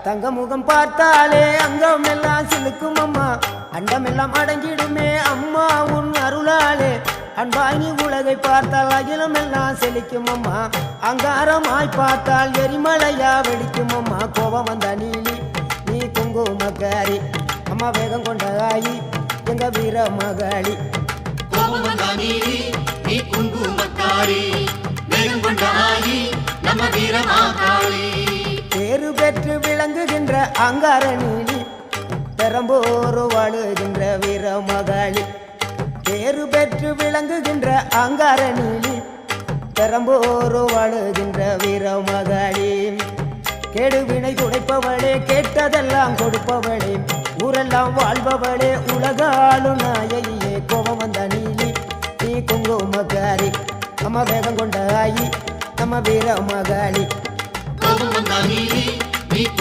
தங்க முகம் பார்த்தாலே அங்கம் எல்லாம் சிலுக்கும் அம்மா அண்டமெல்லாம் அடங்கிடுமே அம்மா உன் அருளாலே அன்பாய் நீ உலகை பார்த்தால் அகிலம் எல்லாம் செழிக்கும் அம்மா அங்காரமாய் பார்த்தால் எரிமலையா வெடிக்கும் அம்மா கோபம் வந்த நீலி நீ குங்குமக்காரி அம்மா வேகம் கொண்ட ஆயி எங்க வீர மகாளி கோபம் வந்த நீலி நீ குங்குமக்காரி வேகம் கொண்ட ஆயி நம்ம வீர மகாளி பேரு பெற்று விளங்குகின்ற அங்கார நீலி பெரம்போர் வாழுகின்ற வீர மகாளி பேரு பெற்று விளங்குகின்ற அங்கார நீலி பெரம்போர் வாழுகின்ற வீர மகாளி கேடுவினை துடைப்பவளே கேட்டதெல்லாம் கொடுப்பவளே ஊரெல்லாம் வாழ்பவளே உலகாலும் நாயகியே கோபம் வந்த நீலி நீ குங்குமக்காரி நம்ம வேகம் கொண்ட ஆயி நம்ம வீர மகாளி கோபம் வந்த நீலி